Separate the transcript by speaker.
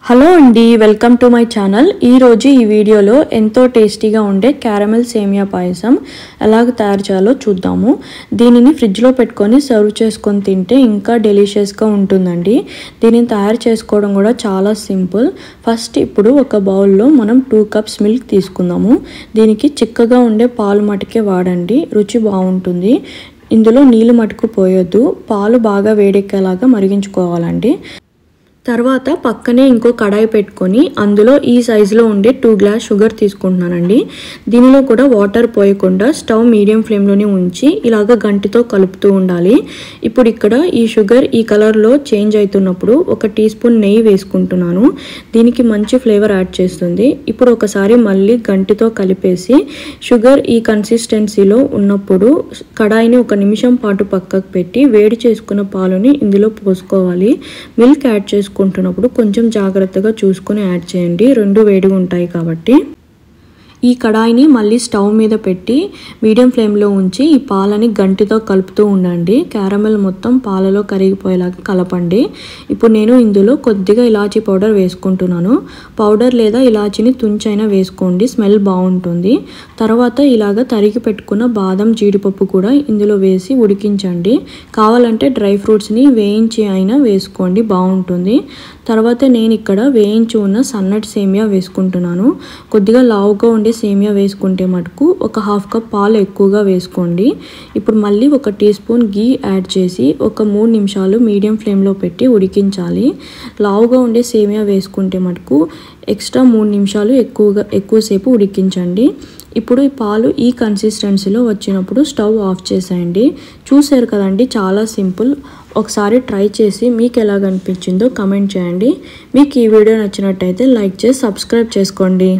Speaker 1: Hello అండి, welcome to my channel. ఈరోజు ఈ వీడియోలో ఎంతో టేస్టీగా ఉండే క్యారమెల్ సేమియా పాయసం ఎలాగ తయారు చేయాలో చూద్దాము. దీనిని ఫ్రిడ్జ్లో పెట్టుకొని సర్వ్ చేసుకొని తింటే ఇంకా డెలిషియస్గా ఉంటుందండి. దీనిని తయారు చేసుకోవడం కూడా చాలా సింపుల్. ఫస్ట్ ఇప్పుడు ఒక బౌల్లో మనం 2 కప్స్ మిల్క్ తీసుకుందాము. దీనికి చిక్కగా ఉండే పాలు మటుకే వాడండి, రుచి బాగుంటుంది. ఇందులో నీళ్ళు మటుకు పోయొద్దు, పాలు బాగా వేడెక్కేలాగా మరిగించుకోవాలండి. తర్వాత పక్కనే ఇంకో కడాయి పెట్టుకొని అందులో ఈ సైజులో ఉండే 2 గ్లాస్ షుగర్ తీసుకుంటున్నానండి. దీనిలో కూడా వాటర్ పోయకుండా స్టవ్ మీడియం ఫ్లేమ్లోనే ఉంచి ఇలాగ గంటితో కలుపుతూ ఉండాలి. ఇప్పుడు ఇక్కడ ఈ షుగర్ ఈ కలర్లో చేంజ్ అవుతున్నప్పుడు 1 టీ స్పూన్ నెయ్యి వేసుకుంటున్నాను. దీనికి మంచి ఫ్లేవర్ యాడ్ చేస్తుంది. ఇప్పుడు ఒకసారి మళ్ళీ గంటితో కలిపేసి షుగర్ ఈ కన్సిస్టెన్సీలో ఉన్నప్పుడు కడాయిని 1 నిమిషం పాటు పక్కకు పెట్టి వేడి చేసుకున్న పాలుని ఇందులో పోసుకోవాలి. మిల్క్ యాడ్ చేసుకుంటున్నప్పుడు కొంచెం జాగ్రత్తగా చూసుకొని యాడ్ చేయండి, రెండు వేడిగా ఉంటాయి కాబట్టి. ఈ కడాయిని మళ్ళీ స్టవ్ మీద పెట్టి మీడియం ఫ్లేమ్లో ఉంచి ఈ పాలని గంటితో కలుపుతూ ఉండండి. క్యారమెల్ మొత్తం పాలలో కరిగిపోయేలాగా కలపండి. ఇప్పుడు నేను ఇందులో కొద్దిగా ఇలాచీ పౌడర్ వేసుకుంటున్నాను. పౌడర్ లేదా ఇలాచీని తుంచైనా వేసుకోండి, స్మెల్ బాగుంటుంది. తర్వాత ఇలాగ తరిగి పెట్టుకున్న బాదం, జీడిపప్పు కూడా ఇందులో వేసి ఉడికించండి. కావాలంటే డ్రై ఫ్రూట్స్ని వేయించి అయినా వేసుకోండి, బాగుంటుంది. తర్వాత నేను ఇక్కడ వేయించి ఉన్న సన్నటి సేమియా వేసుకుంటున్నాను. కొద్దిగా లావుగా ఉండే సేమియా వేసుకుంటే మటుకు 1/2 కప్ పాలు ఎక్కువగా వేసుకోండి. ఇప్పుడు మళ్ళీ 1 టీ స్పూన్ గీ యాడ్ చేసి 3 నిమిషాలు మీడియం ఫ్లేమ్లో పెట్టి ఉడికించాలి. లావుగా ఉండే సేమియా వేసుకుంటే మటుకు ఎక్స్ట్రా 3 నిమిషాలు ఎక్కువసేపు ఉడికించండి. ఇప్పుడు ఈ పాలు ఈ కన్సిస్టెన్సీలో వచ్చినప్పుడు స్టవ్ ఆఫ్ చేసేయండి. చూసారు కదండి, చాలా సింపుల్. ఒకసారి ట్రై చేసి మీకు ఎలాగ అనిపించిందో కమెంట్ చేయండి. మీకు ఈ వీడియో నచ్చినట్టయితే లైక్ చేసి సబ్స్క్రైబ్ చేసుకోండి.